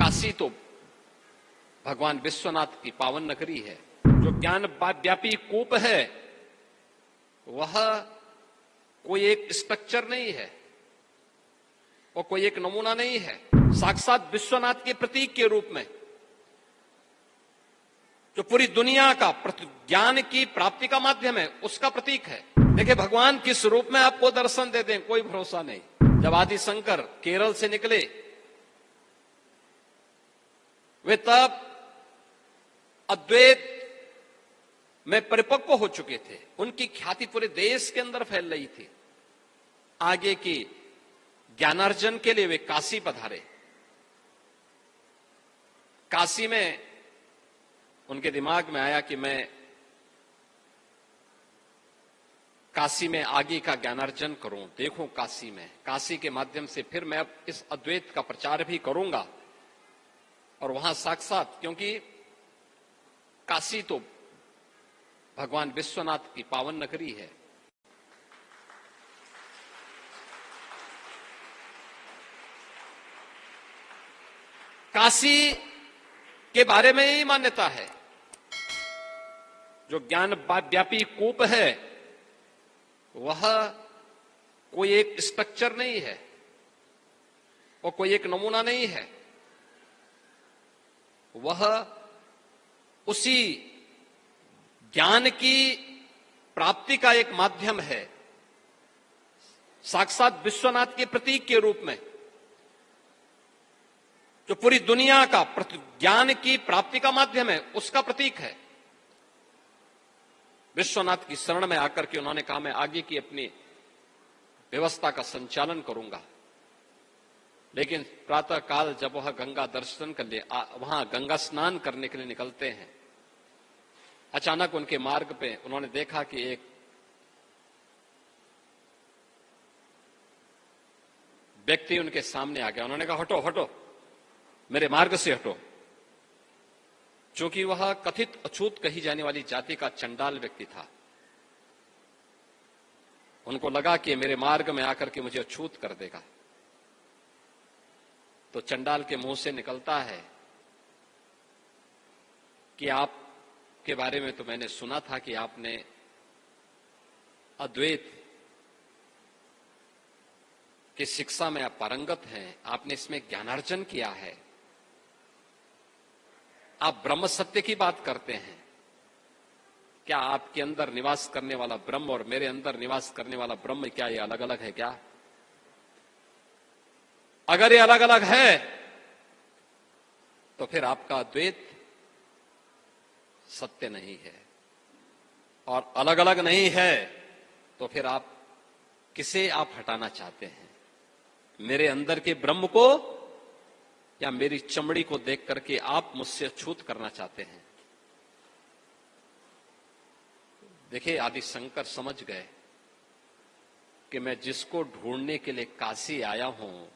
काशी तो भगवान विश्वनाथ की पावन नगरी है। जो ज्ञान व्यापी कूप है वह कोई एक स्ट्रक्चर नहीं है और कोई एक नमूना नहीं है, साक्षात विश्वनाथ के प्रतीक के रूप में जो पूरी दुनिया का ज्ञान की प्राप्ति का माध्यम है उसका प्रतीक है। देखिए भगवान किस रूप में आपको दर्शन दे दें कोई भरोसा नहीं। जब आदि शंकर केरल से निकले वे तब अद्वैत में परिपक्व हो चुके थे, उनकी ख्याति पूरे देश के अंदर फैल रही थी। आगे की ज्ञानार्जन के लिए वे काशी पधारे। काशी में उनके दिमाग में आया कि मैं काशी में आगे का ज्ञानार्जन करूं, देखूं काशी में, काशी के माध्यम से फिर मैं अब इस अद्वैत का प्रचार भी करूंगा। और वहां साक्षात, क्योंकि काशी तो भगवान विश्वनाथ की पावन नगरी है। काशी के बारे में यही मान्यता है, जो ज्ञान व्यापी कूप है वह कोई एक स्ट्रक्चर नहीं है और कोई एक नमूना नहीं है, वह उसी ज्ञान की प्राप्ति का एक माध्यम है, साक्षात विश्वनाथ के प्रतीक के रूप में जो पूरी दुनिया का ज्ञान की प्राप्ति का माध्यम है उसका प्रतीक है। विश्वनाथ की शरण में आकर के उन्होंने कहा मैं आगे की अपनी व्यवस्था का संचालन करूंगा। लेकिन प्रातः काल जब वह गंगा दर्शन कर लिए, वहां गंगा स्नान करने के लिए निकलते हैं, अचानक उनके मार्ग पे उन्होंने देखा कि एक व्यक्ति उनके सामने आ गया। उन्होंने कहा हटो हटो, मेरे मार्ग से हटो। चूंकि वह कथित अछूत कही जाने वाली जाति का चंडाल व्यक्ति था, उनको लगा कि मेरे मार्ग में आकर के मुझे अछूत कर देगा। तो चंडाल के मुंह से निकलता है कि आप के बारे में तो मैंने सुना था कि आपने अद्वैत की शिक्षा में आप पारंगत हैं, आपने इसमें ज्ञानार्जन किया है, आप ब्रह्म सत्य की बात करते हैं। क्या आपके अंदर निवास करने वाला ब्रह्म और मेरे अंदर निवास करने वाला ब्रह्म क्या ये अलग अलग है क्या? अगर ये अलग अलग है तो फिर आपका अद्वैत सत्य नहीं है, और अलग अलग नहीं है तो फिर आप किसे आप हटाना चाहते हैं? मेरे अंदर के ब्रह्म को या मेरी चमड़ी को देख करके आप मुझसे अछूत करना चाहते हैं? देखिए आदि शंकर समझ गए कि मैं जिसको ढूंढने के लिए काशी आया हूं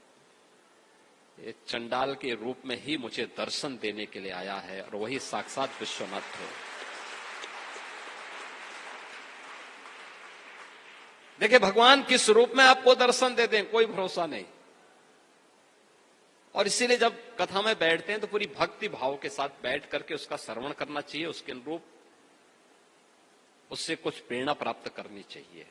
ये चंडाल के रूप में ही मुझे दर्शन देने के लिए आया है, और वही साक्षात विश्वनाथ है। देखिए भगवान किस रूप में आपको दर्शन दे दें कोई भरोसा नहीं। और इसीलिए जब कथा में बैठते हैं तो पूरी भक्ति भाव के साथ बैठ करके उसका श्रवण करना चाहिए, उसके अनुरूप उससे कुछ प्रेरणा प्राप्त करनी चाहिए।